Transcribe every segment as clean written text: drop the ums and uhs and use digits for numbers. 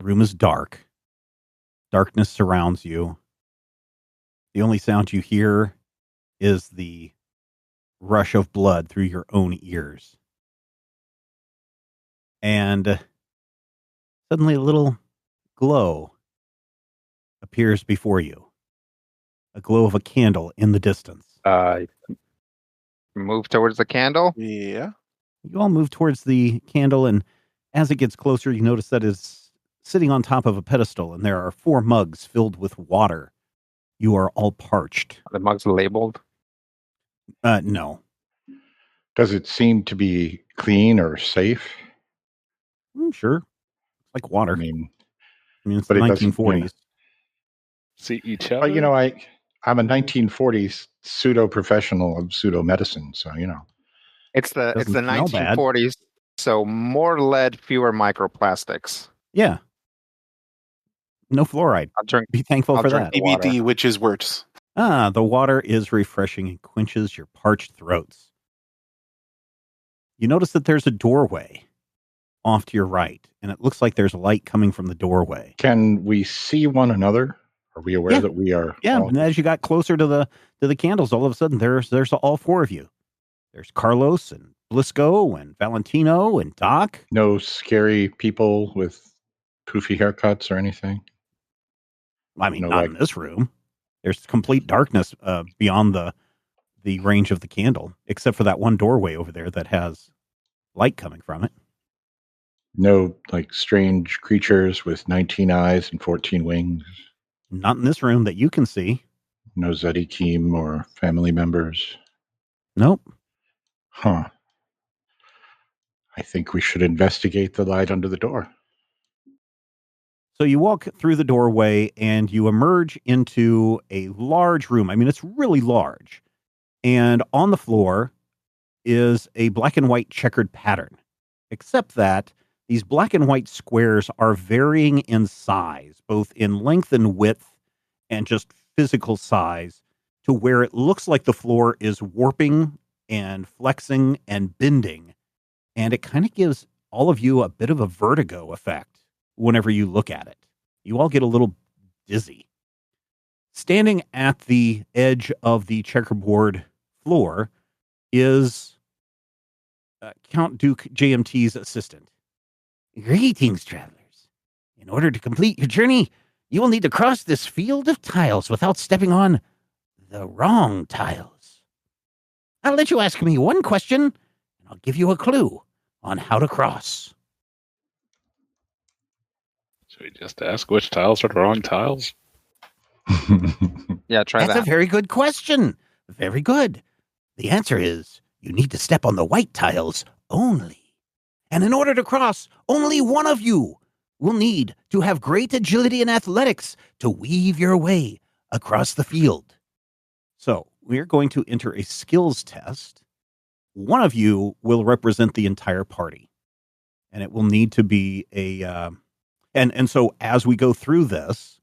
room is dark. Darkness surrounds you. The only sound you hear is the rush of blood through your own ears. And suddenly a little glow appears before you. A glow of a candle in the distance. Move towards the candle? Yeah. You all move towards the candle, and as it gets closer, you notice that it's sitting on top of a pedestal, and there are 4 mugs filled with water. You are all parched. Are the mugs labeled? No. Does it seem to be clean or safe? Sure. It's like water. I mean it's but the it doesn't, 1940s. See each other. But, I'm a 1940s pseudo-professional of pseudo-medicine, so, It's the Doesn't smell bad. 1940s, so more lead, fewer microplastics. Yeah. No fluoride. Be thankful for that. CBD, which is worse. The water is refreshing and quenches your parched throats. You notice that there's a doorway off to your right, and it looks like there's light coming from the doorway. Can we see one another? Are we aware that we are? Yeah, and as you got closer to the candles, all of a sudden there's all 4 of you. There's Carlos and Blisco and Valentino and Doc. No scary people with poofy haircuts or anything? I mean, not in this room. There's complete darkness beyond the range of the candle, except for that one doorway over there that has light coming from it. No, strange creatures with 19 eyes and 14 wings? Not in this room that you can see. No Zedekim or family members? Nope. Huh. I think we should investigate the light under the door. So you walk through the doorway and you emerge into a large room. I mean, it's really large. And on the floor is a black and white checkered pattern, except that these black and white squares are varying in size, both in length and width and just physical size, to where it looks like the floor is warping and flexing and bending. And it kind of gives all of you a bit of a vertigo effect whenever you look at it. You all get a little dizzy. Standing at the edge of the checkerboard floor is Count Duke JMT's assistant. Greetings, travelers. In order to complete your journey, you will need to cross this field of tiles without stepping on the wrong tiles. I'll let you ask me one question, and I'll give you a clue on how to cross. Should we just ask which tiles are the wrong tiles? Yeah, try that. That's a very good question. Very good. The answer is you need to step on the white tiles only. And in order to cross, only one of you will need to have great agility and athletics to weave your way across the field. So we're going to enter a skills test. One of you will represent the entire party. And it will need to be a... And so as we go through this,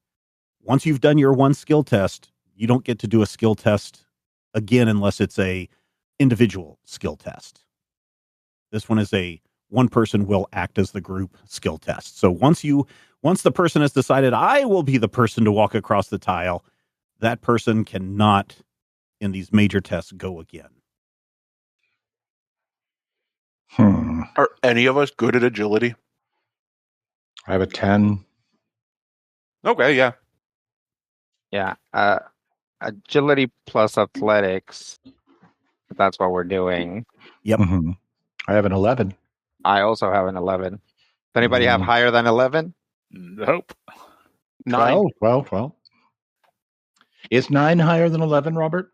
once you've done your one skill test, you don't get to do a skill test again unless it's a individual skill test. This one is one person will act as the group skill test. So once the person has decided, I will be the person to walk across the tile, that person cannot, in these major tests, go again. Are any of us good at agility? I have a 10. Okay, yeah. Yeah. Agility plus athletics. That's what we're doing. Yep. Mm-hmm. I have an 11. I also have an 11. Does anybody have higher than 11? Nope. 9. Well. Is 9 higher than 11, Robert?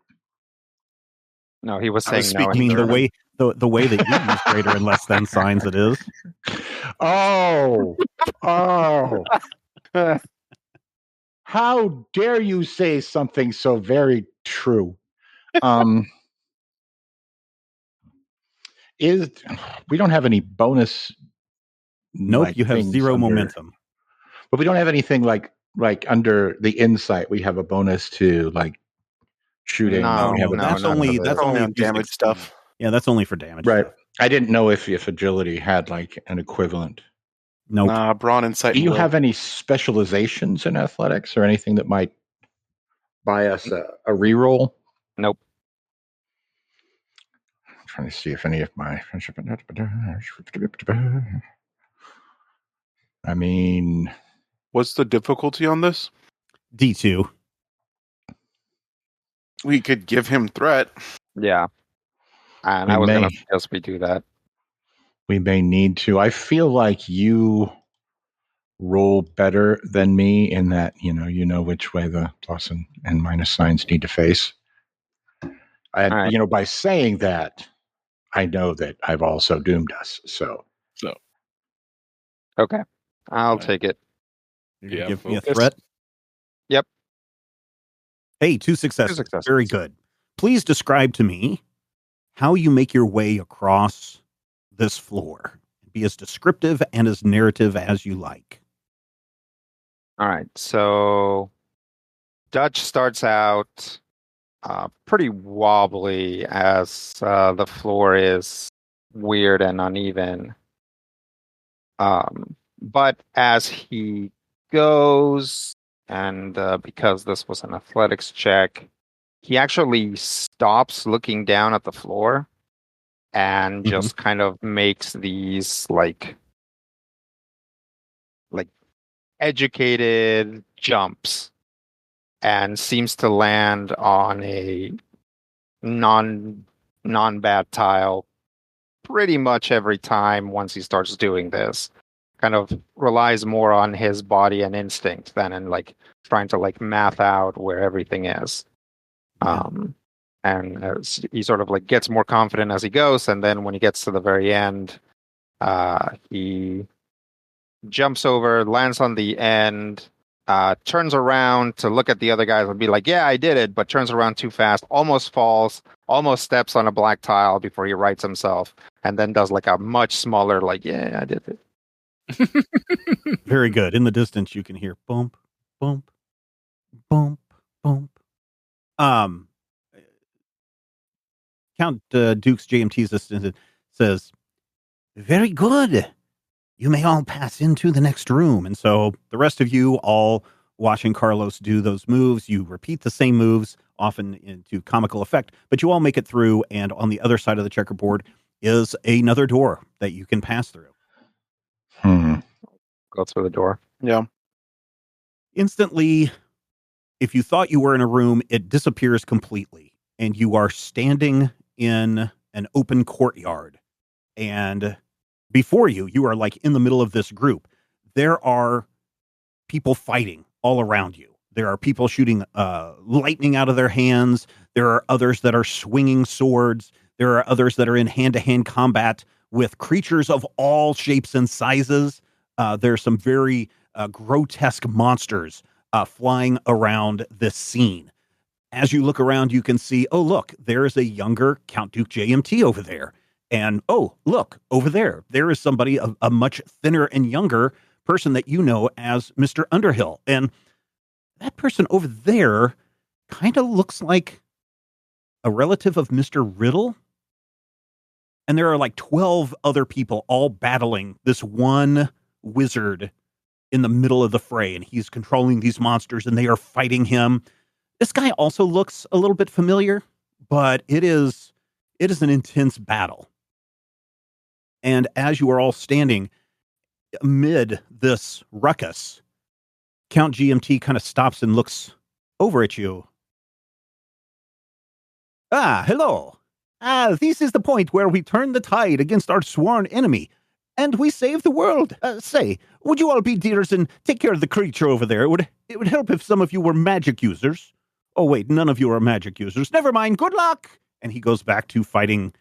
No, he was saying no. I mean, the way that you use greater and less than signs, it is. Oh. How dare you say something so very true? We don't have any bonus. Nope, you have 0 momentum. But we don't have anything like under the insight. We have a bonus to shooting. That's only on damage stuff. Yeah, that's only for damage. Right. Stuff. I didn't know if agility had an equivalent. Nope. Nah, brawn and sight. Do and you will. have any specializations in athletics or anything that might buy us a reroll? Nope. I'm trying to see if any of my friendship. I mean, What's the difficulty on this? D2. We could give him threat. Yeah. And We I was going may. to suggest we do that. We may need to. I feel like you roll better than me in that you know which way the plus and minus signs need to face. All right. By saying that, I know that I've also doomed us. So Okay. I'll Right. take it. You Yeah, give me a focus. threat. Yep. Hey, 2 successes. Very good. Please describe to me how you make your way across this floor. Be as descriptive and as narrative as you like. All right. So Dutch starts out pretty wobbly as the floor is weird and uneven. But as he goes, and because this was an athletics check, he actually stops looking down at the floor and just kind of makes these like educated jumps and seems to land on a non bad tile pretty much every time once he starts doing this. Kind of relies more on his body and instinct than in like trying to like math out where everything is. And he sort of like gets more confident as he goes, and then when he gets to the very end, he jumps over, lands on the end, turns around to look at the other guys and be like, "Yeah, I did it," but turns around too fast, almost falls, almost steps on a black tile before he rights himself, and then does like a much smaller, like, "Yeah, I did it." Very good. In the distance, you can hear bump, bump, bump, bump. Count Duke's JMT's assistant says, "Very good. You may all pass into the next room." And so the rest of you all watching Carlos do those moves, you repeat the same moves, often into comical effect, but you all make it through. And on the other side of the checkerboard is another door that you can pass through. Go through the door. Yeah. Instantly, if you thought you were in a room, it disappears completely. And you are standing in an open courtyard. And before you, you are like in the middle of this group. There are people fighting all around you. There are people shooting lightning out of their hands. There are others that are swinging swords. There are others that are in hand-to-hand combat with creatures of all shapes and sizes. There's some very grotesque monsters flying around this scene. As you look around, you can see, oh, look, there is a younger Count Duke JMT over there. And, oh, look, over there, there is somebody, a much thinner and younger person that you know as Mr. Underhill. And that person over there kind of looks like a relative of Mr. Riddle. And there are like 12 other people all battling this one wizard in the middle of the fray. And he's controlling these monsters and they are fighting him. This guy also looks a little bit familiar, but it is an intense battle. And as you are all standing amid this ruckus, Count GMT kind of stops and looks over at you. "Ah, hello. This is the point where we turn the tide against our sworn enemy, and we save the world. Say, would you all be dears and take care of the creature over there? It would help if some of you were magic users. Oh, wait, none of you are magic users. Never mind. Good luck." And he goes back to fighting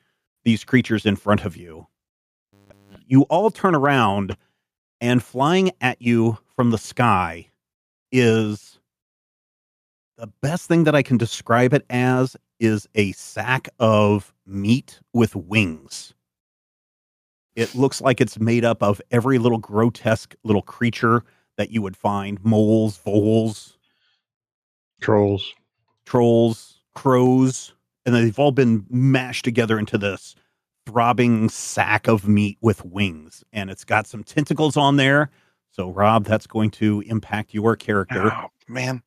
these creatures in front of you. You all turn around, and flying at you from the sky is the best thing that I can describe it as is a sack of meat with wings. It looks like it's made up of every little grotesque little creature that you would find. Moles, voles, trolls, crows, and they've all been mashed together into this throbbing sack of meat with wings, and it's got some tentacles on there. So, Rob, that's going to impact your character. Oh, man.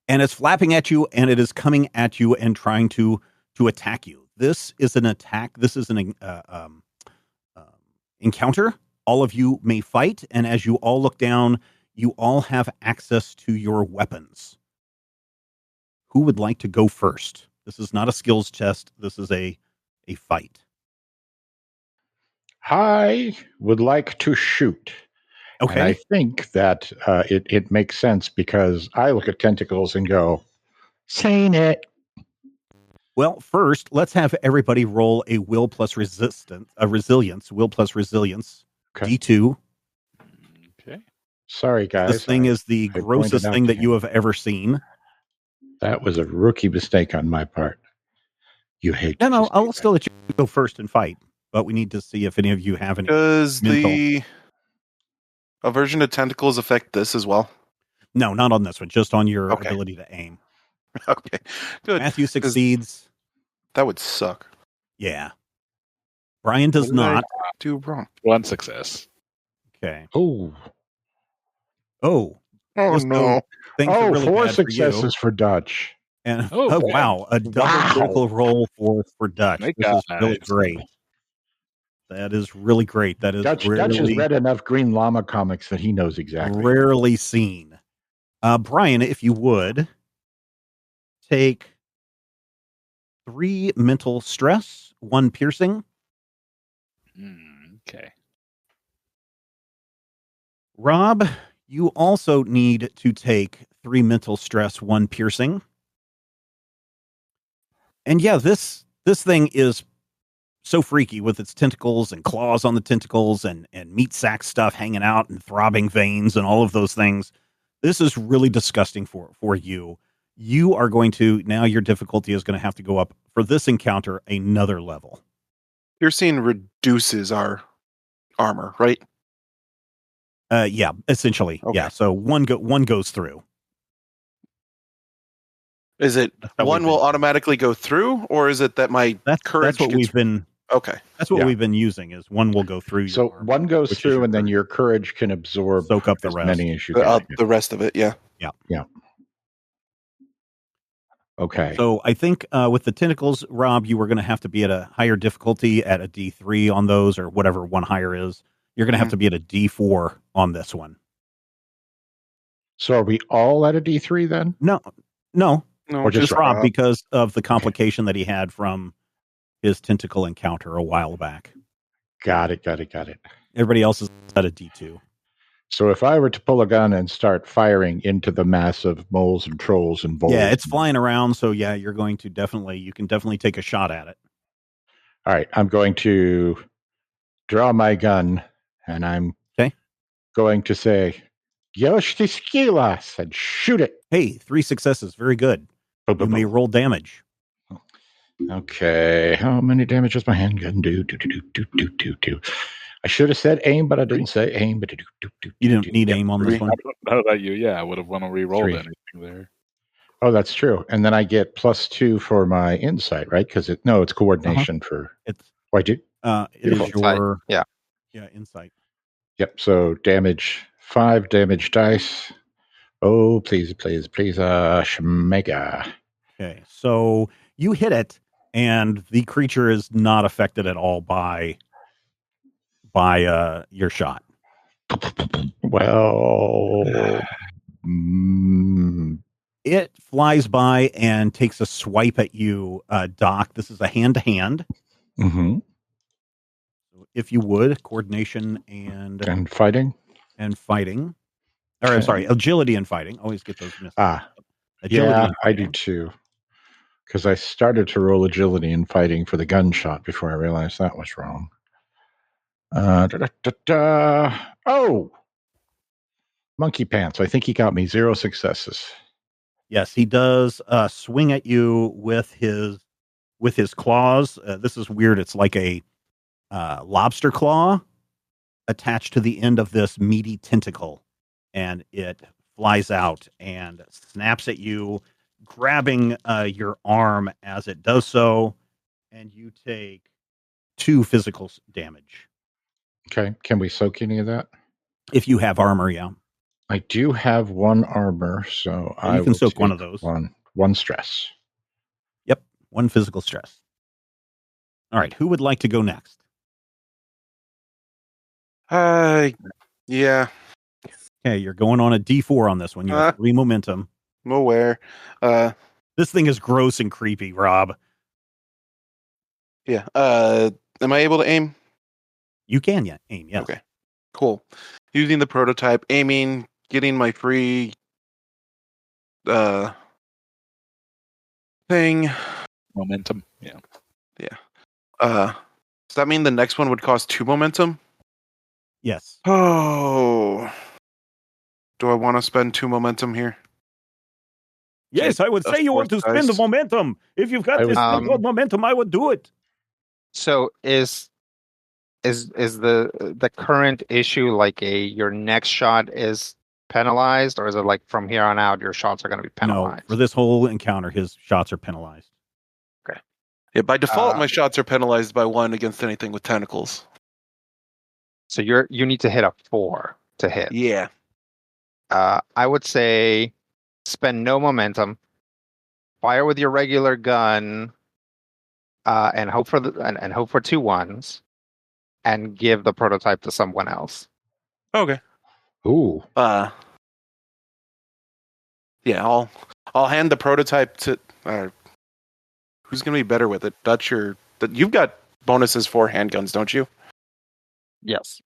And it's flapping at you, and it is coming at you and trying to attack you. This is an attack. This is an encounter. All of you may fight, and as you all look down, you all have access to your weapons. Who would like to go first? This is not a skills test. This is a fight. I would like to shoot. Okay. And I think that it makes sense because I look at tentacles and go, saying it. Well, first, let's have everybody roll a will plus resilience, will plus resilience, Okay. D2. Okay. Sorry, guys. This thing is the I pointed grossest out thing to that you have ever seen. That was a rookie mistake on my part. You hate. No, I'll still let you go first and fight, but we need to see if any of you have any. Does mental. the aversion to tentacles affect this as well? No, not on this one, just on your Okay. ability to aim. Okay, good. Matthew succeeds. That would suck. Yeah. Brian does What did I not. do wrong? 1 success. Okay. Oh, Oh Just no! Things are really 4 bad for you. successes for Dutch. And Oh, okay. wow, a double Wow. critical roll for Dutch. Snake This is really eyes. great. That is really great. That is Dutch has rarely, read enough Green Llama comics that he knows exactly. rarely seen. Brian, if you would take 3 mental stress, 1 piercing. Okay. Rob, you also need to take 3 mental stress, 1 piercing. And yeah, this thing is so freaky with its tentacles and claws on the tentacles and meat sack stuff hanging out and throbbing veins and all of those things. This is really disgusting for you. You are going to, now your difficulty is going to have to go up for this encounter another level. Piercing reduces our armor, right? Yeah, essentially. Okay. Yeah. So one goes through. Is it how one we've will been- automatically go through, or is it that my courage That's what gets... we've been. Okay. That's what Yeah. we've been using. Is one will go through. Your So armor, one goes which is through, your and then courage. your courage can absorb Soak up the as rest. many as you can. The rest of it, yeah. Okay. So I think with the tentacles, Rob, you were going to have to be at a higher difficulty at a D3 on those, or whatever one higher is. You're going to have to be at a D4 on this one. So are we all at a D3 then? No, No, Or just just Rob, Rob. because of the complication that he had from his tentacle encounter a while back. Got it. Everybody else is at a D2. So if I were to pull a gun and start firing into the mass of moles and trolls and voles, Yeah, it's flying around. So yeah, you can definitely take a shot at it. All right, I'm going to draw my gun, and I'm going to say, "Yoshti skilas," and shoot it. Hey, 3 successes. Very good. Boom, You boom, may boom. roll damage. Okay, how many damage does my handgun do? Do. I should have said aim, but I didn't say aim. But You don't need aim on this three. one. How about you? Yeah, I would have want to re-roll 3. anything there. Oh, that's true. And then I get +2 for my insight, right? Because it's coordination for. It's Oh, I do. it is Beautiful. your Yeah. insight. Yep. So damage 5 damage dice. Oh, please, Shmega. Okay, so you hit it, and the creature is not affected at all by your shot. Well, It flies by and takes a swipe at you, Doc. This is a hand-to-hand. mm-hmm. If you would, coordination and fighting. fighting. Or I'm Okay. sorry, agility and fighting. Always get those missed. Agility Yeah, and I do fighting. too. Because I started to roll agility and fighting for the gunshot before I realized that was wrong. Oh! Monkey pants. I think he got me 0 successes. Yes, he does swing at you with his claws. This is weird. It's like a lobster claw attached to the end of this meaty tentacle, and it flies out and snaps at you, grabbing your arm as it does so, and you take 2 physical damage. Okay. Can we soak any of that? If you have armor, yeah. I do have 1 armor, so Yeah, I you can will soak one take of those. One stress. Yep, 1 physical stress. All right, who would like to go next? Yeah, Okay, you're going on a D4 on this one. You have 3 momentum. I'm aware. This thing is gross and creepy, Rob. Yeah. Am I able to aim? You can aim, yes. Okay. Cool. Using the prototype, aiming, getting my free thing. Momentum. Yeah. Does that mean the next one would cost 2 momentum? Yes. Oh. Do I want to spend 2 momentum here? Yes, I would a say you want to fourth spend the dice. momentum. If you've got I this would- thing called momentum, I would do it. So is the current issue like your next shot is penalized, or is it like from here on out your shots are going to be No, penalized? for this whole encounter, his shots are penalized. Yeah, by default, Uh, my shots are penalized by 1 against anything with tentacles. So you need to hit a 4 to hit. Yeah. I would say spend no momentum, fire with your regular gun, and hope for and hope for 2 1s, and give the prototype to someone else. Okay. Ooh. Yeah, I'll hand the prototype to who's going to be better with it? Dutch or you've got bonuses for handguns, don't you? Yes.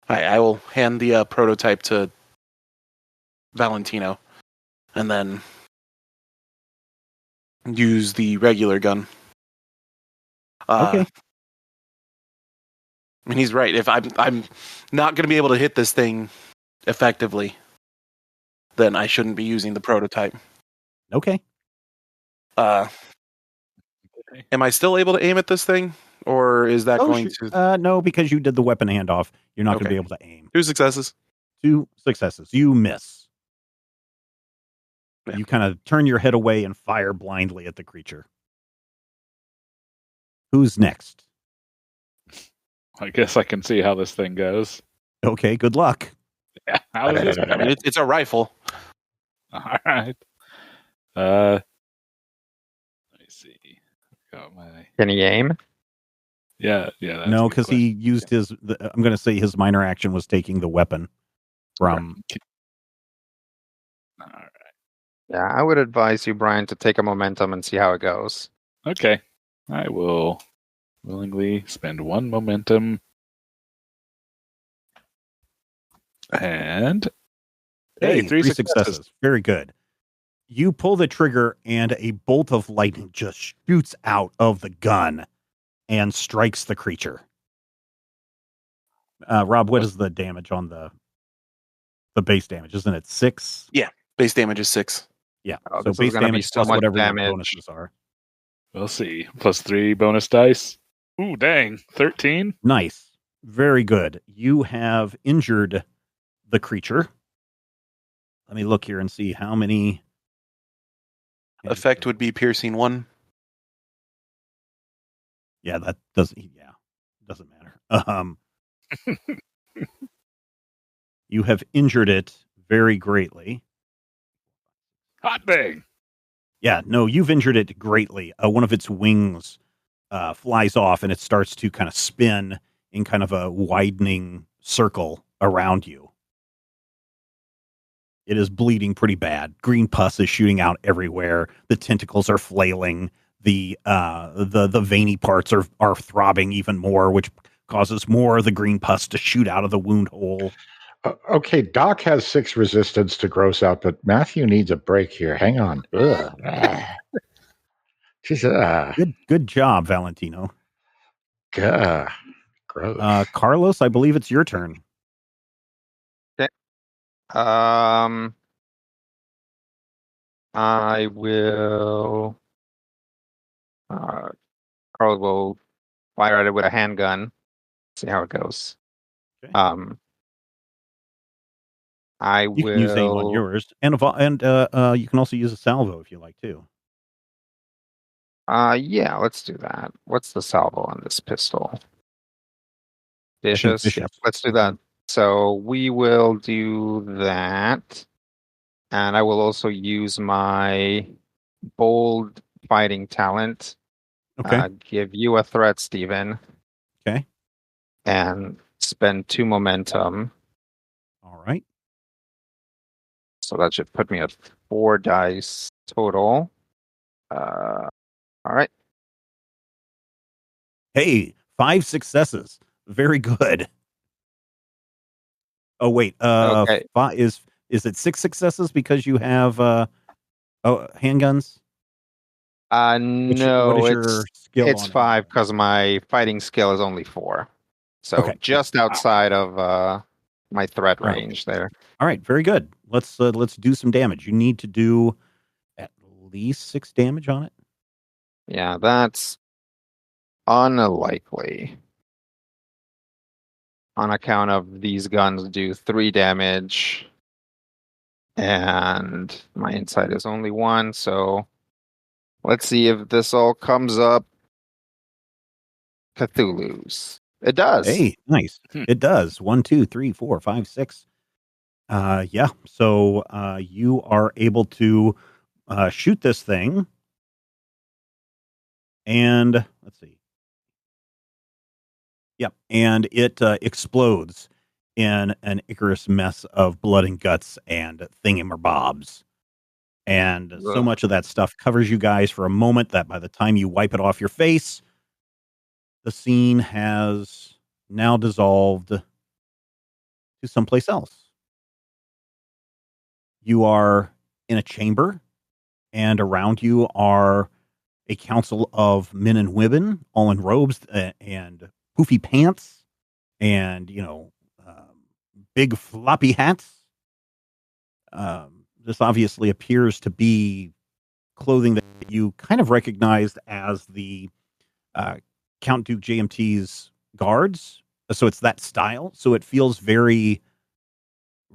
I will hand the prototype to Valentino, and then use the regular gun. Okay. I mean, he's right. If I'm not going to be able to hit this thing effectively, then I shouldn't be using the prototype. Okay. Am I still able to aim at this thing, or is that going to No, because you did the weapon handoff, you're not going to Okay. be able to aim. 2 successes? 2 successes. You miss. Yeah. You kind of turn your head away and fire blindly at the creature. Who's next? I guess I can see how this thing goes. Okay, good luck. Yeah. How is this I mean, it's a rifle. All right. Let me see. Got my Can he aim? yeah. That's a No, good because question. he used I'm going to say his minor action was taking the weapon from. All right. Yeah, I would advise you, Brian, to take a momentum and see how it goes. Okay. I will willingly spend 1 momentum. And Hey, hey, 3 3 successes. successes. Very good. You pull the trigger, and a bolt of lightning just shoots out of the gun and strikes the creature. Rob, what is the damage on the base damage? Isn't it 6? Base damage is 6. Yeah. Oh, So this is base gonna be damage so plus much whatever your damage. bonuses are. We'll see. Plus 3 bonus dice. Ooh, dang. 13. Nice. Very good. You have injured the creature. Let me look here and see how many. Effect would be piercing 1. Yeah, that doesn't. Yeah, doesn't matter. You have injured it very greatly. Hot dang. Yeah, no, you've injured it greatly. One of its wings flies off, and it starts to kind of spin in kind of a widening circle around you. It is bleeding pretty bad. Green pus is shooting out everywhere. The tentacles are flailing. The veiny parts are throbbing even more, which causes more of the green pus to shoot out of the wound hole. Okay, Doc has 6 resistance to gross out, but Matthew needs a break here. Hang on. Ugh. Jeez, Good job, Valentino. gross. Carlos, I believe it's your turn. I will. Carl will fire at it with a handgun. See how it goes. Okay. I You will can use aim on yours, and you can also use a salvo if you like too. Yeah, let's do that. What's the salvo on this pistol? Vicious. vicious. Yep, let's do that. So we will do that. And I will also use my bold fighting talent. Okay. Give you a threat, Steven. Okay. And spend 2 momentum. All right. So that should put me at 4 dice total. All right. Hey, 5 successes. Very good. Oh wait, Okay. is it 6 successes because you have handguns? No, What is your skill it's on 5 handguns? because my fighting skill is only 4. So Okay. just outside of my threat All right. range there. All right, very good. Let's do some damage. You need to do at least 6 damage on it. Yeah, that's unlikely. On account of these guns do 3 damage. And my insight is only 1, so let's see if this all comes up. Cthulhu's. It does. Hey, nice. It does. 1, 2, 3, 4, 5, 6. Yeah. So you are able to shoot this thing, and let's see. Yep, and it explodes in an Icarus mess of blood and guts and thingamabobs. And so Ugh. much of that stuff covers you guys for a moment that by the time you wipe it off your face, the scene has now dissolved to someplace else. You are in a chamber, and around you are a council of men and women, all in robes and poofy pants, and big floppy hats. This obviously appears to be clothing that you kind of recognized as the Count Duke JMT's guards. So it's that style. So it feels very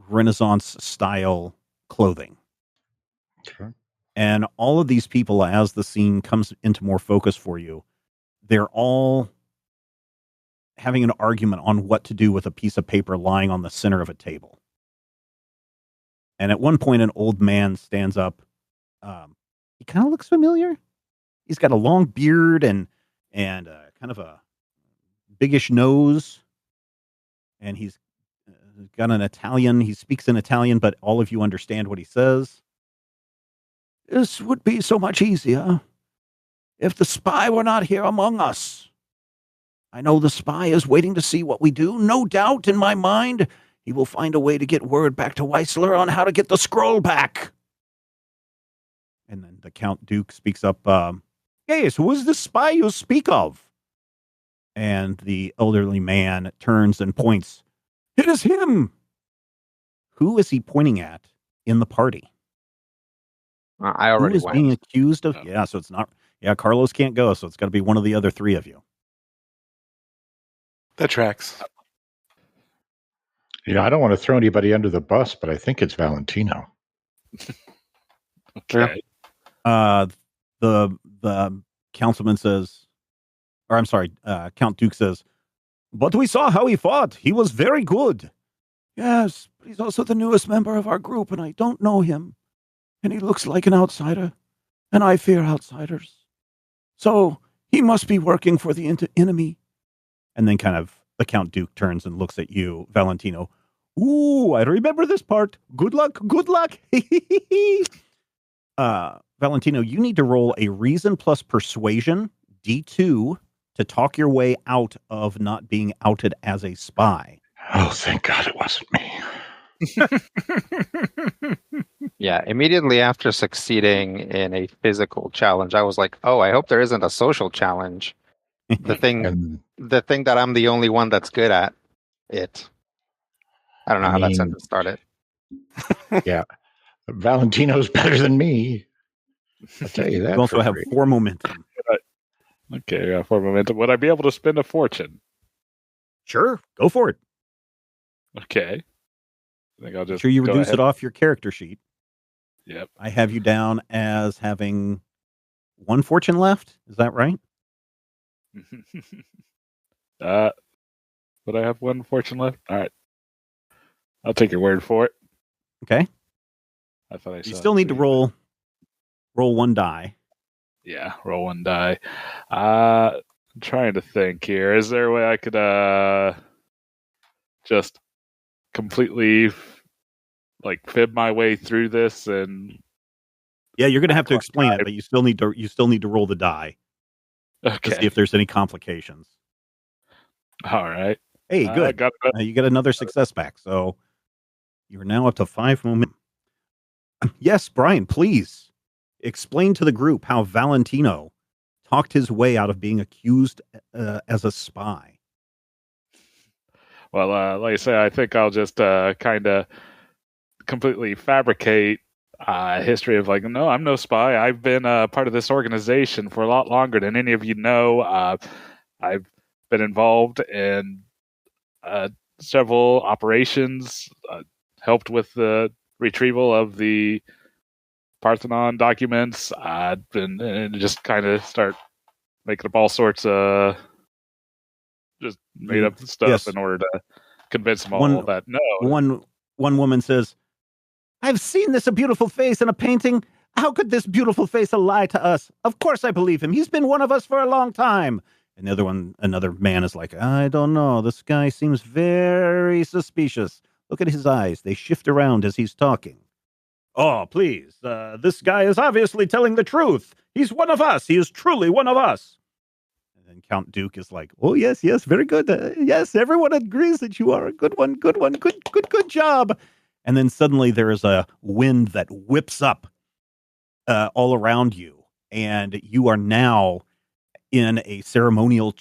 Renaissance style clothing. Okay. And all of these people, as the scene comes into more focus for you, they're all having an argument on what to do with a piece of paper lying on the center of a table. And at one point, an old man stands up. He kind of looks familiar. He's got a long beard and kind of a biggish nose. And he's got an Italian. He speaks in Italian, but all of you understand what he says. This would be so much easier if the spy were not here among us. I know the spy is waiting to see what we do. No doubt in my mind, he will find a way to get word back to Weissler on how to get the scroll back. And then the Count Duke speaks up, yes, who is the spy you speak of? And the elderly man turns and points. It is him. Who is he pointing at in the party? I already Who is went. being accused of? Oh. Yeah, so it's not. Yeah, Carlos can't go, so it's got to be one of the other 3 of you. That tracks. Yeah, I don't want to throw anybody under the bus, but I think it's Valentino. Okay. The councilman says, or I'm sorry, Count Duke says, but we saw how he fought. He was very good. Yes, but he's also the newest member of our group, and I don't know him. And he looks like an outsider, and I fear outsiders. So he must be working for the enemy. And then kind of the Count Duke turns and looks at you, Valentino. Ooh, I remember this part. Good luck, good luck. Valentino, you need to roll a reason plus persuasion, D2, to talk your way out of not being outed as a spy. Oh, thank God it wasn't me. Yeah, immediately after succeeding in a physical challenge, I was like, "Oh, I hope there isn't a social challenge." The thing And that I'm the only one that's good at it. I don't know how that sentence started. yeah, Valentino's better than me. I'll tell you that. You also for have free. 4 momentum. Okay, for momentum. Would I be able to spend a fortune? Sure, go for it. Okay. I think I'll just Sure, you go reduce ahead. it off your character sheet. Yep. I have you down as having 1 fortune left. Is that right? But I have 1 fortune left. All right, I'll take your word for it. Okay. I thought I saw. You still need to roll 1 die. Yeah, roll 1 die. I'm trying to think here. Is there a way I could just completely fib my way through this and? Yeah, you're going to have to explain it, but you still need to roll the die to see if there's any complications. All right. Hey, good. You get another success back, so you're now up to 5 momentum. Yes, Brian, please explain to the group how Valentino talked his way out of being accused as a spy. Well, like I say, I think I'll just kind of completely fabricate history of no, I'm no spy. I've been part of this organization for a lot longer than any of you know. I've been involved in several operations, helped with the retrieval of the Parthenon documents. I've been and just kind of start making up all sorts of just made up stuff in order to convince them all that no. One woman says, "I've seen this a beautiful face in a painting. How could this beautiful face lie to us? Of course I believe him. He's been one of us for a long time." And another man is like, "I don't know. This guy seems very suspicious. Look at his eyes. They shift around as he's talking." "Oh, please. This guy is obviously telling the truth. He's one of us. He is truly one of us." And then Count Duke is like, "Oh, yes, very good. Yes, everyone agrees that you are a good one. Good job." And then suddenly there is a wind that whips up all around you, and you are now in a ceremonial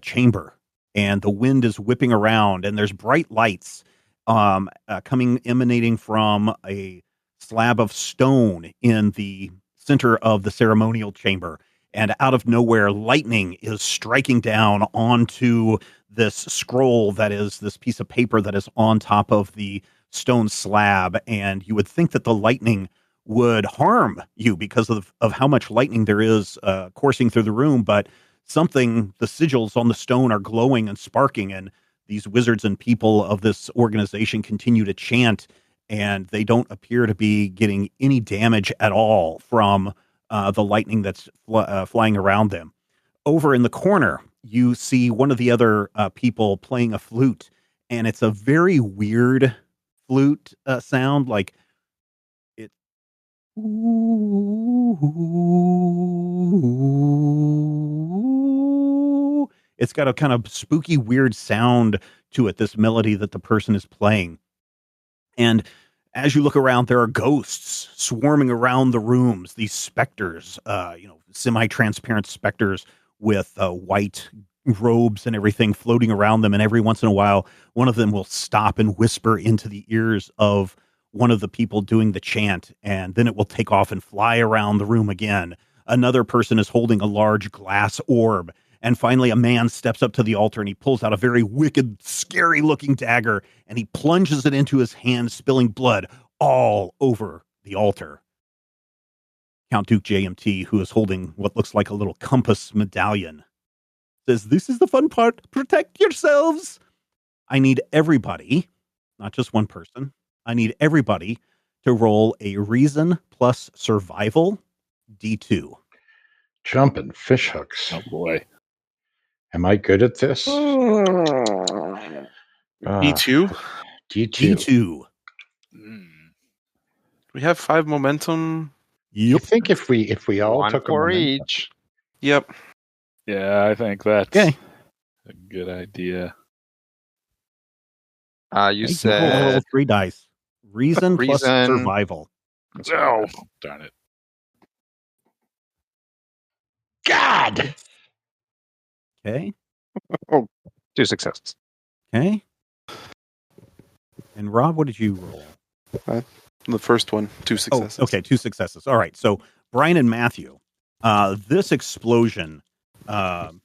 chamber, and the wind is whipping around, and there's bright lights emanating from a slab of stone in the center of the ceremonial chamber. And out of nowhere, lightning is striking down onto this scroll that is this piece of paper that is on top of the stone slab. And you would think that the lightning would harm you because of how much lightning there is coursing through the room. But the sigils on the stone are glowing and sparking, and these wizards and people of this organization continue to chant, and they don't appear to be getting any damage at all from the lightning that's flying around them. Over in the corner, you see one of the other people playing a flute, and it's a very weird flute sound, like it. It's got a kind of spooky, weird sound to it, this melody that the person is playing. And as you look around, there are ghosts swarming around the rooms, these specters, semi-transparent specters with white robes and everything floating around them. And every once in a while, one of them will stop and whisper into the ears of one of the people doing the chant, and then it will take off and fly around the room again. Another person is holding a large glass orb. And finally, a man steps up to the altar and he pulls out a very wicked, scary-looking dagger, and he plunges it into his hand, spilling blood all over the altar. Count Duke JMT, who is holding what looks like a little compass medallion, says, "This is the fun part. Protect yourselves." I need everybody, not just one person, I need everybody to roll a reason plus survival D2. Jumping fish hooks. Oh, boy. Am I good at this? D2? D2. We have 5 momentum. You think if we all One took a for momentum, each. Yep. Yeah, I think that's a good idea. You Roll said 3 dice. Reason plus Reason. survival. Oh, darn it. God. Okay. 2 successes. Okay. And Rob, what did you roll? The first one, 2 successes. Oh, okay, 2 successes. All right. So Brian and Matthew, this explosion doesn't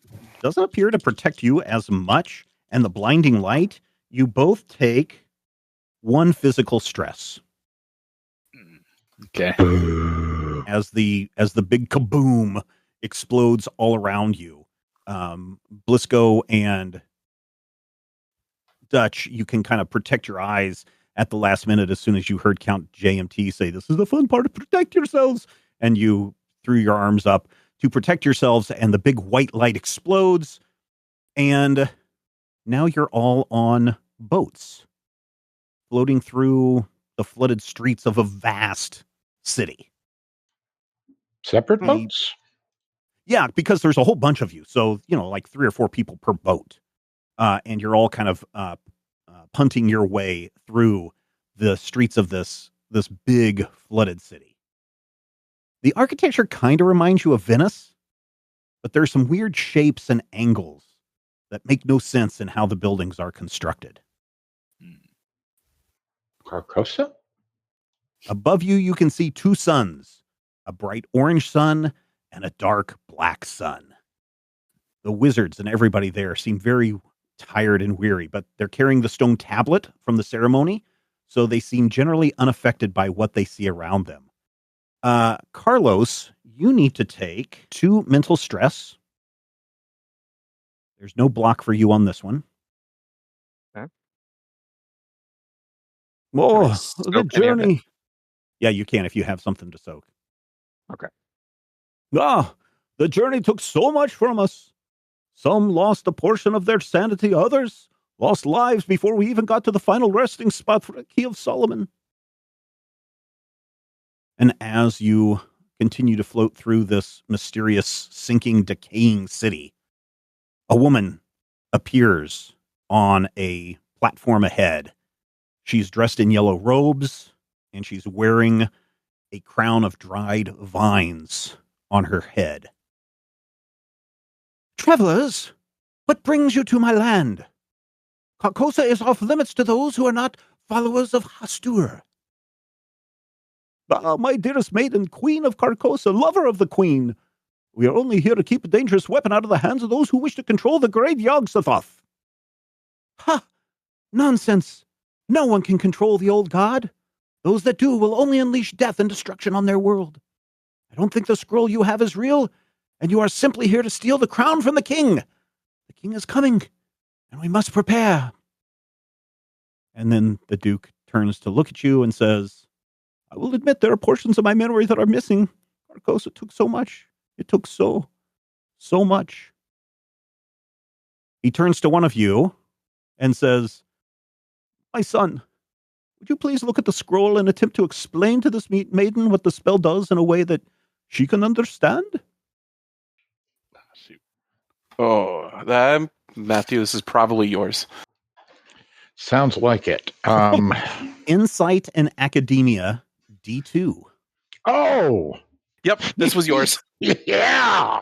appear to protect you as much, and the blinding light, you both take 1 physical stress. Okay. Boo. as the big kaboom explodes all around you. Blisco and Dutch, you can kind of protect your eyes at the last minute as soon as you heard Count JMT say, "This is the fun part, to protect yourselves." And you threw your arms up to protect yourselves, and the big white light explodes. And now you're all on boats floating through the flooded streets of a vast city. Separate Hmm. boats? Yeah, because there's a whole bunch of you. So, like 3 or 4 people per boat. And you're all kind of punting your way through the streets of this big flooded city. The architecture kind of reminds you of Venice, but there's some weird shapes and angles that make no sense in how the buildings are constructed. Carcosa? Above you, you can see 2 suns, a bright orange sun and a dark black sun. The wizards and everybody there seem very tired and weary, but they're carrying the stone tablet from the ceremony, so they seem generally unaffected by what they see around them. Carlos, you need to take 2 mental stress. There's no block for you on this one. Okay. Oh, Can I soak the any of it? journey. Yeah, you can if you have something to soak. Okay. The journey took so much from us. Some lost a portion of their sanity, others lost lives before we even got to the final resting spot for the Key of Solomon. And as you continue to float through this mysterious, sinking, decaying city, a woman appears on a platform ahead. She's dressed in yellow robes, and she's wearing a crown of dried vines on her head. "Travelers, what brings you to my land? Carcosa is off limits to those who are not followers of Hastur." "My dearest maiden, Queen of Carcosa, lover of the Queen. We are only here to keep a dangerous weapon out of the hands of those who wish to control the great Yog-Sothoth." "Ha! Nonsense. No one can control the old god. Those that do will only unleash death and destruction on their world. I don't think the scroll you have is real, and you are simply here to steal the crown from the king. The king is coming, and we must prepare." And then the Duke turns to look at you and says, "I will admit there are portions of my memory that are missing. Carcosa took so much. It took so much." He turns to one of you and says, "My son, would you please look at the scroll and attempt to explain to this maiden what the spell does in a way that she can understand?" Shoot. Oh, Matthew, this is probably yours. Sounds like it. Insight and Academia, D2. Oh, Yep, this was yours. yeah.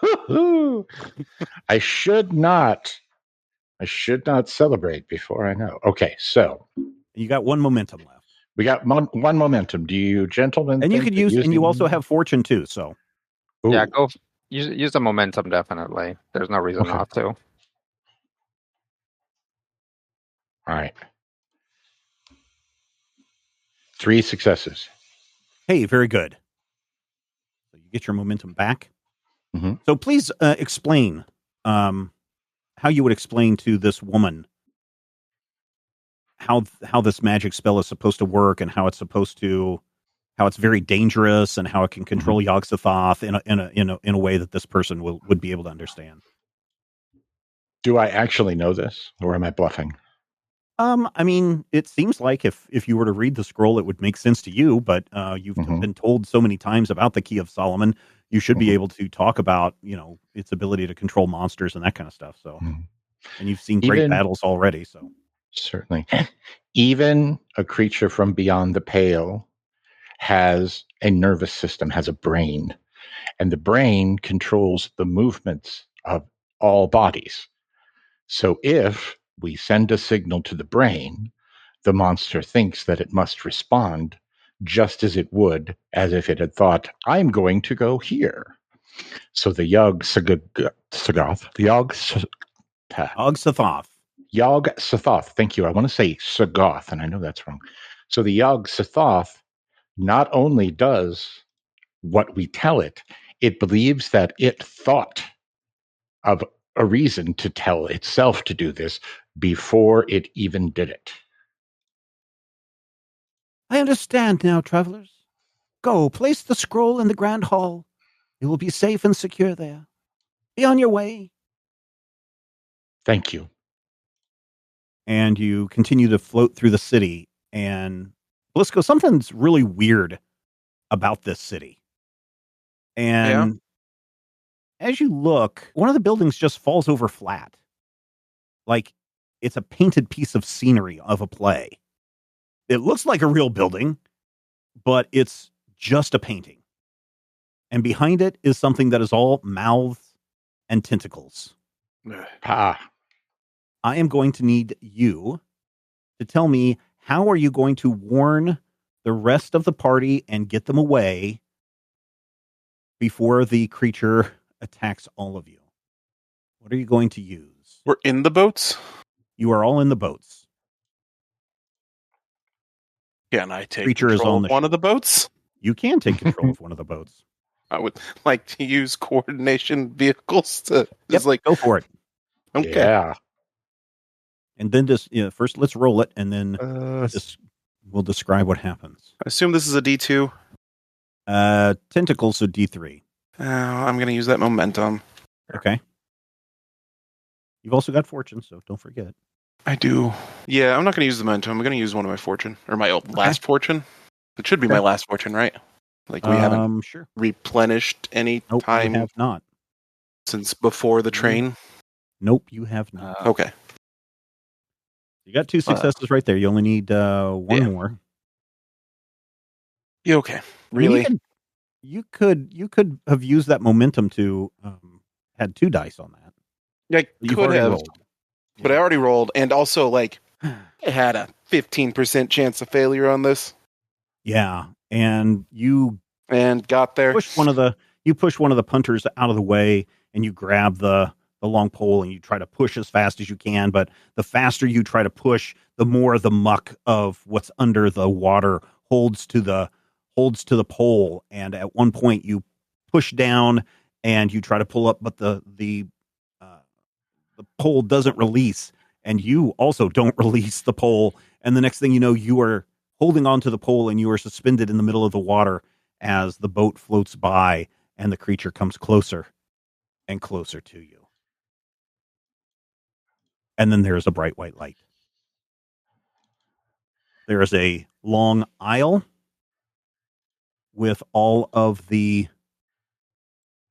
Woo-hoo. I should not celebrate before I know. Okay, so You got 1 momentum left. we got one momentum. Do you gentlemen? And you think could that use, and you using- also have fortune too, so. Ooh, Yeah, use the momentum, definitely. There's no reason Okay. not to. All right. 3 successes. Hey, very good. So you get your momentum back. Mhm. So please explain how you would explain to this woman how this magic spell is supposed to work, and how it's very dangerous, and how it can control Yog-Sothoth in a way that this person would be able to understand. Do I actually know this, or am I bluffing? I mean, it seems like if you were to read the scroll, it would make sense to you, but you've been told so many times about the Key of Solomon, you should be able to talk about, its ability to control monsters and that kind of stuff. So, and you've seen great battles already. So Certainly. Even a creature from beyond the pale has a nervous system, has a brain, and the brain controls the movements of all bodies. So if we send a signal to the brain, the monster thinks that it must respond just as it would as if it had thought, "I'm going to go here." So the Yog-Sothoth. Yog-Sothoth. Thank you. I want to say Sagoth, and I know that's wrong. So the Yog-Sothoth not only does what we tell it. It believes that it thought of a reason to tell itself to do this before it even did it. I understand now, travelers. Go, place the scroll in the Grand Hall. You will be safe and secure there. Be on your way. Thank you. And you continue to float through the city. And Blisco, something's really weird about this city. And as you look, one of the buildings just falls over flat. Like it's a painted piece of scenery of a play. It looks like a real building, but it's just a painting. And behind it is something that is all mouths and tentacles. Ah, I am going to need you to tell me, how are you going to warn the rest of the party and get them away before the creature attacks all of you? What are you going to use? We're in the boats? You are all in the boats. Can I take Creature is control on of the one ship. of the boats? You can take control of one of the boats. I would like to use coordination vehicles to just Go for it. okay. yeah. And then just first let's roll it, and then we'll describe what happens. I assume this is a D2. Tentacles, so D3. I'm going to use that momentum. Okay. You've also got fortune, so don't forget. I do. Yeah, I'm not going to use the momentum. I'm going to use one of my fortune, or my last fortune. It should be my last fortune, right? Like we haven't sure. replenished any Nope, time you have not. since before the train. Nope, you have not. Okay. You got 2 successes right there. You only need one more. Yeah, okay. I mean, Really? you could have used that momentum to had 2 dice on that. I You've could already have, rolled. but I already rolled, and also like I had a 15% chance of failure on this, Yeah, and you and got there. push one of the punters out of the way, and you grab the long pole and you try to push as fast as you can. But the faster you try to push, the more the muck of what's under the water holds to the pole. And at one point, you push down and you try to pull up, but the pole doesn't release, and you also don't release the pole. And the next thing you know, you are holding onto the pole and you are suspended in the middle of the water as the boat floats by and the creature comes closer and closer to you. And then there's a bright white light. There is a long aisle with all of the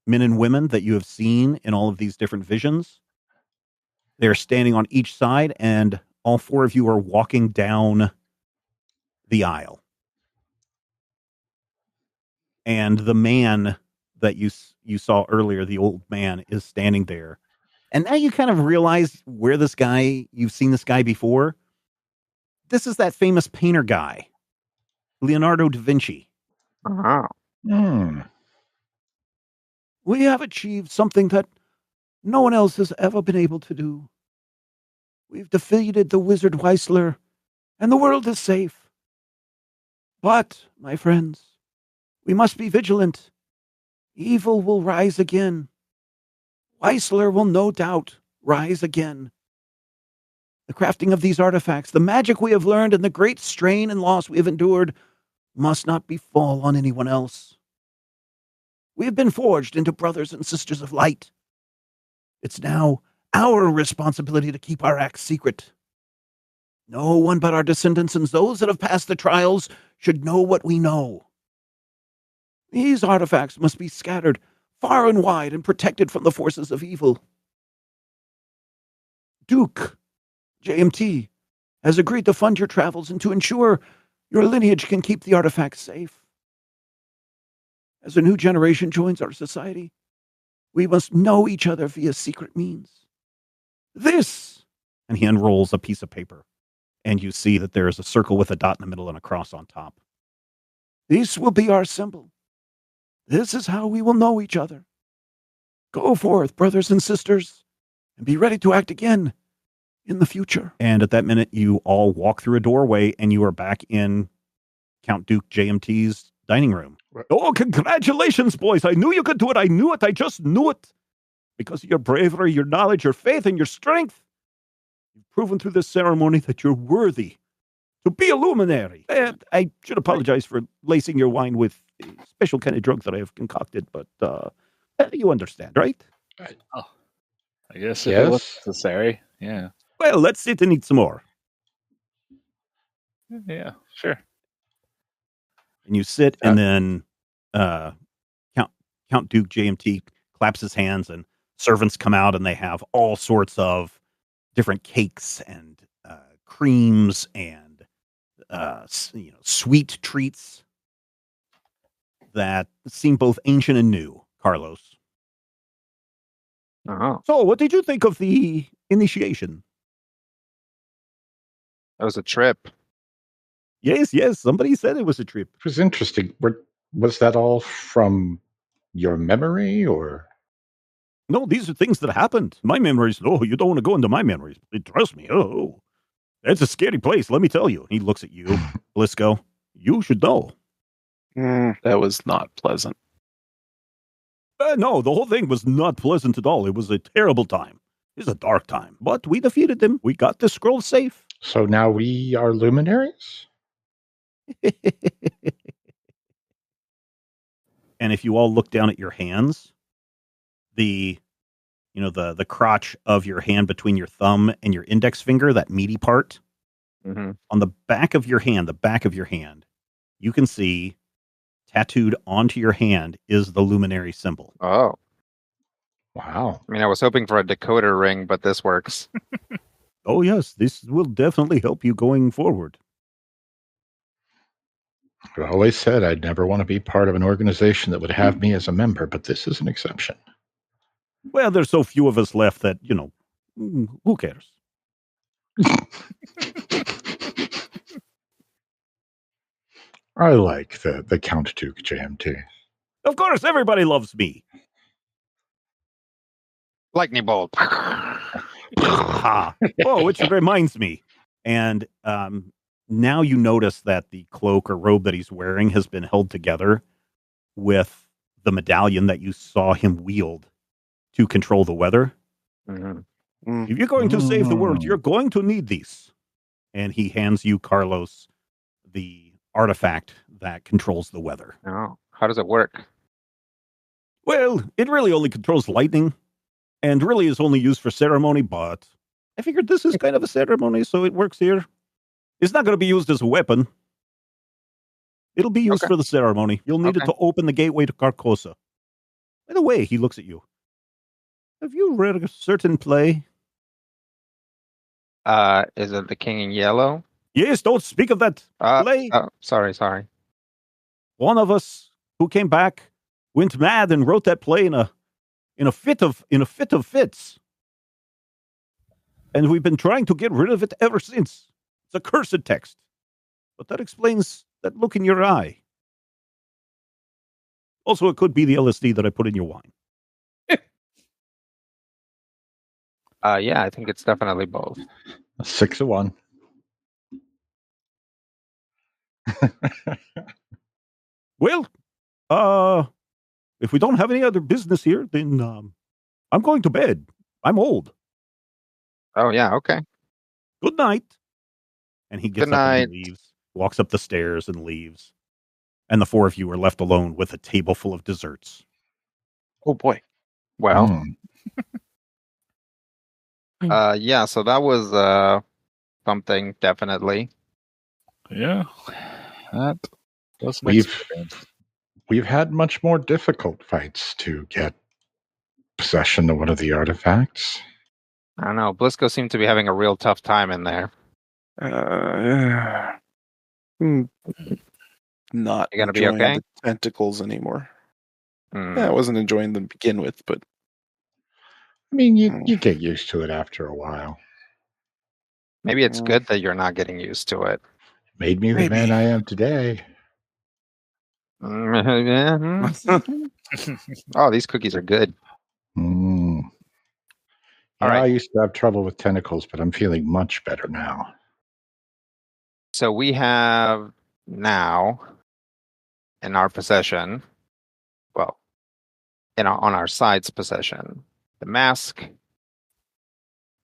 men and women that you have seen in all of these different visions. They're standing on each side, and all 4 of you are walking down the aisle. And the man that you saw earlier, the old man, is standing there. And now you kind of realize where you've seen this guy before. This is that famous painter guy, Leonardo da Vinci. Uh-huh. We have achieved something that no one else has ever been able to do. We've defeated the wizard Weisler, and the world is safe. But, my friends, we must be vigilant. Evil will rise again. Weisler will no doubt rise again. The crafting of these artifacts, the magic we have learned, and the great strain and loss we have endured must not befall on anyone else. We have been forged into brothers and sisters of light. It's now our responsibility to keep our acts secret. No one but our descendants and those that have passed the trials should know what we know. These artifacts must be scattered far and wide and protected from the forces of evil. Duke JMT has agreed to fund your travels and to ensure your lineage can keep the artifacts safe. As a new generation joins our society, we must know each other via secret means. This, and he unrolls a piece of paper, and you see that there is a circle with a dot in the middle and a cross on top. This will be our symbol. This is how we will know each other. Go forth, brothers and sisters, and be ready to act again in the future. And at that minute, you all walk through a doorway, and you are back in Count Duke JMT's dining room. Oh, congratulations, boys. I knew you could do it. I knew it. I just knew it. Because of your bravery, your knowledge, your faith, and your strength. You've proven through this ceremony that you're worthy to be a luminary. And I should apologize for lacing your wine with a special kind of drug that I have concocted, but you understand, right? I guess if it was Yes. necessary. Yeah. Well, let's sit and eat some more. Yeah, sure. And you sit, and then Count Duke JMT claps his hands, and servants come out, and they have all sorts of different cakes and creams and sweet treats that seem both ancient and new. Carlos. Oh, So, what did you think of the initiation? that was a trip. Yes, somebody said it was a trip. It was interesting. Was that all from your memory, or? No, these are things that happened. My memories. No, you don't want to go into my memories. Trust me. Oh, that's a scary place. Let me tell you. He looks at you, Blisco. You should know. That was not pleasant. No, the whole thing was not pleasant at all. It was a terrible time. It was a dark time. But we defeated them. We got the scroll safe. So now we are luminaries? And if you all look down at your hands, the crotch of your hand between your thumb and your index finger, that meaty part, Mm-hmm. on the back of your hand, you can see tattooed onto your hand is the luminary symbol. Oh, Wow. I mean, I was hoping for a decoder ring, but this works. Oh, yes, this will definitely help you going forward. I always said I'd never want to be part of an organization that would have me as a member, but this is an exception. Well, there's so few of us left that, who cares? I like the Count Duke JMT. Of course, everybody loves me. Lightning bolt. Ha. Oh, which reminds me. And now you notice that the cloak or robe that he's wearing has been held together with the medallion that you saw him wield to control the weather. Mm-hmm. If you're going to save the world, you're going to need these. And he hands you, Carlos, the artifact that controls the weather. Oh, how does it work? Well, it really only controls lightning and really is only used for ceremony, but I figured this is kind of a ceremony, so it works here. It's not going to be used as a weapon. It'll be used Okay. for the ceremony. You'll need it to open the gateway to Carcosa. By the way, he looks at you. Have you read a certain play? Is it The King in Yellow? Yes, don't speak of that play. Sorry. One of us who came back went mad and wrote that play in a fit of fits. And we've been trying to get rid of it ever since. It's a cursed text. But that explains that look in your eye. Also, it could be the LSD that I put in your wine. Yeah, I think it's definitely both. 6 of 1. Well, if we don't have any other business here, then I'm going to bed. I'm old. Oh, yeah, okay. Good night. And he gets Good up night. and leaves, walks up the stairs and leaves. And the four of you are left alone with a table full of desserts. Oh boy. Well, yeah, so that was something, definitely. Yeah. That was an We've- experience. We've had much more difficult fights to get possession of one of the artifacts. I don't know. Blisco seemed to be having a real tough time in there. Not You gonna be enjoying okay? the tentacles anymore. Hmm. Yeah, I wasn't enjoying them to begin with, but I mean, you get used to it after a while. Maybe it's good that you're not getting used to it. Made me the Maybe. man I am today. Oh, these cookies are good. Mm. All Yeah, right. I used to have trouble with tentacles, but I'm feeling much better now. So we have now in our possession, well, on our side's possession, the mask,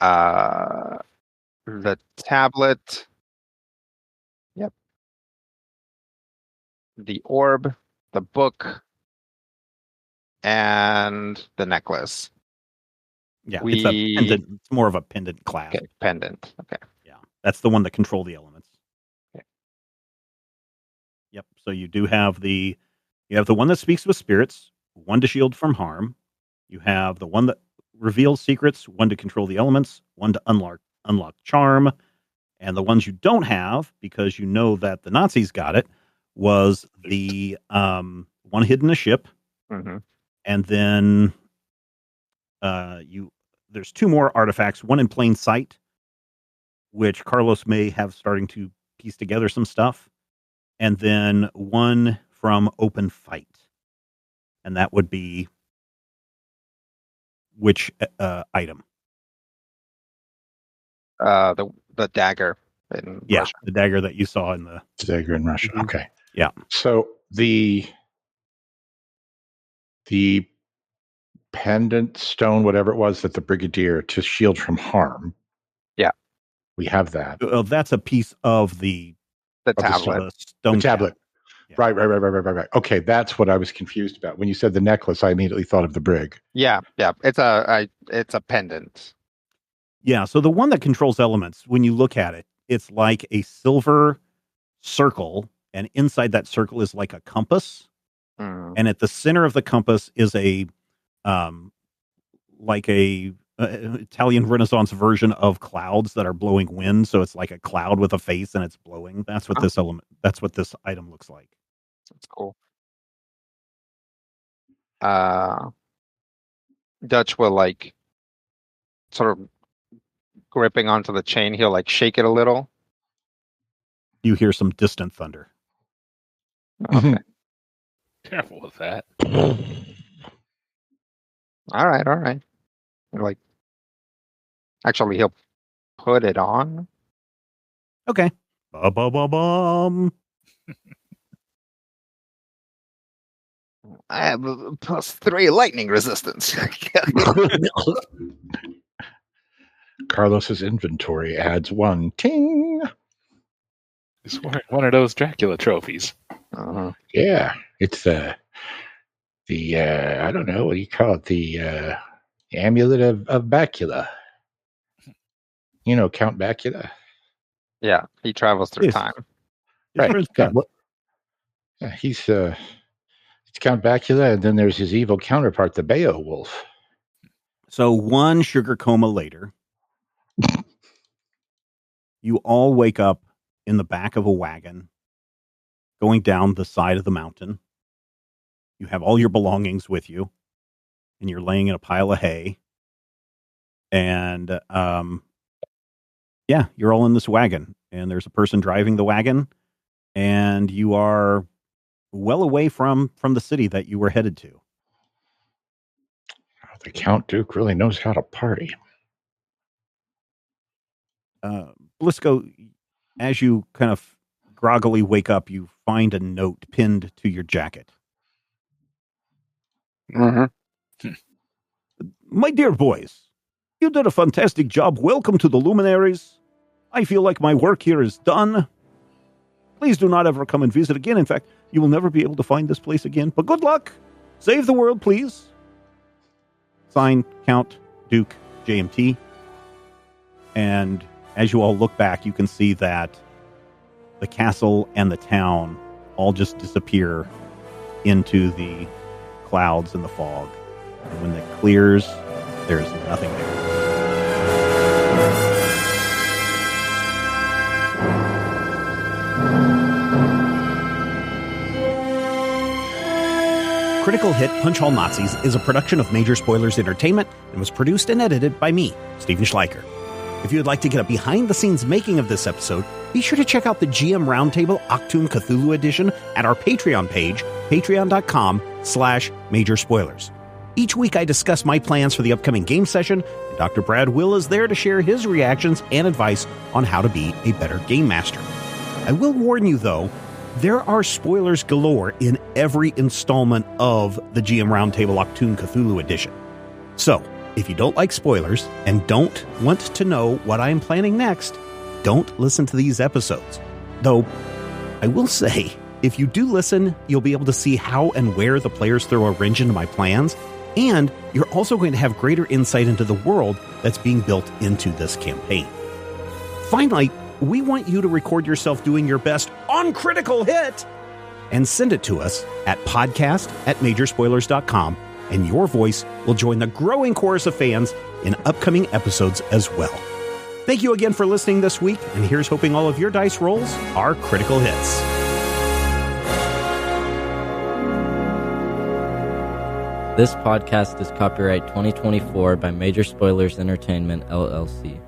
the tablet, yep, the orb, the book, and the necklace. Yeah, it's a pendant. It's more of a pendant clasp. Okay, pendant. Okay. Yeah, that's the one that control the elements. Okay. Yep. So you do have the one that speaks with spirits, one to shield from harm. You have the one that reveals secrets, one to control the elements, one to unlock charm, and the ones you don't have, because you know that the Nazis got it, was the one hidden a ship, Mm-hmm. and then there's two more artifacts, one in plain sight, which Carlos may have starting to piece together some stuff, and then one from open fight, and that would be which item? The dagger in Russia. The dagger that you saw in the dagger in Russia. Mm-hmm. Okay. Yeah. So the pendant stone, whatever it was, that the brigadier to shield from harm. Yeah. We have that. That's a piece of the tablet. Stone the tablet. Yeah. Right. Okay, that's what I was confused about. When you said the necklace, I immediately thought of the brig. Yeah. It's a pendant. Yeah, so the one that controls elements, when you look at it, it's like a silver circle, and inside that circle is like a compass. Mm. And at the center of the compass is a Italian Renaissance version of clouds that are blowing wind. So it's like a cloud with a face and it's blowing. That's what that's what this item looks like. That's cool. Dutch will like sort of gripping onto the chain. He'll like shake it a little. You hear some distant thunder. Okay. Careful with that. All right. Like, actually, he'll put it on. Okay. Ba-ba-ba-bum. I have +3 lightning resistance. Carlos's inventory adds 1. Ting. It's one of those Dracula trophies. Uh-huh. Yeah, it's the I don't know, what do you call it? The amulet of Bacula. You know, Count Bacula. Yeah, he travels through Yes. time. Right. Yeah, he's it's Count Bacula, and then there's his evil counterpart, the Beowulf. So one sugar coma later, you all wake up in the back of a wagon going down the side of the mountain. You have all your belongings with you, and you're laying in a pile of hay. And you're all in this wagon, and there's a person driving the wagon, and you are well away from the city that you were headed to. The Count Duke really knows how to party. Blisco, as you kind of groggily wake up, you find a note pinned to your jacket. Mm-hmm. My dear boys, you did a fantastic job. Welcome to the Luminaries. I feel like my work here is done. Please do not ever come and visit again. In fact, you will never be able to find this place again. But good luck. Save the world, please. Signed, Count Duke JMT. And as you all look back, you can see that the castle and the town all just disappear into the clouds and the fog. And when it clears, there's nothing there. Critical Hit Punch Hall Nazis is a production of Major Spoilers Entertainment and was produced and edited by me, Stephen Schleicher. If you would like to get a behind-the-scenes making of this episode, be sure to check out the GM Roundtable Octoon Cthulhu Edition at our Patreon page, patreon.com/Major Spoilers. Each week I discuss my plans for the upcoming game session, and Dr. Brad Will is there to share his reactions and advice on how to be a better game master. I will warn you, though, There are spoilers galore in every installment of the GM Roundtable Octoon Cthulhu Edition. So, if you don't like spoilers and don't want to know what I'm planning next, don't listen to these episodes. Though, I will say, if you do listen, you'll be able to see how and where the players throw a wrench into my plans, and you're also going to have greater insight into the world that's being built into this campaign. Finally, we want you to record yourself doing your best on Critical Hit and send it to us at podcast@majorspoilers.com, and your voice will join the growing chorus of fans in upcoming episodes as well. Thank you again for listening this week, and here's hoping all of your dice rolls are critical hits. This podcast is copyright 2024 by Major Spoilers Entertainment, LLC.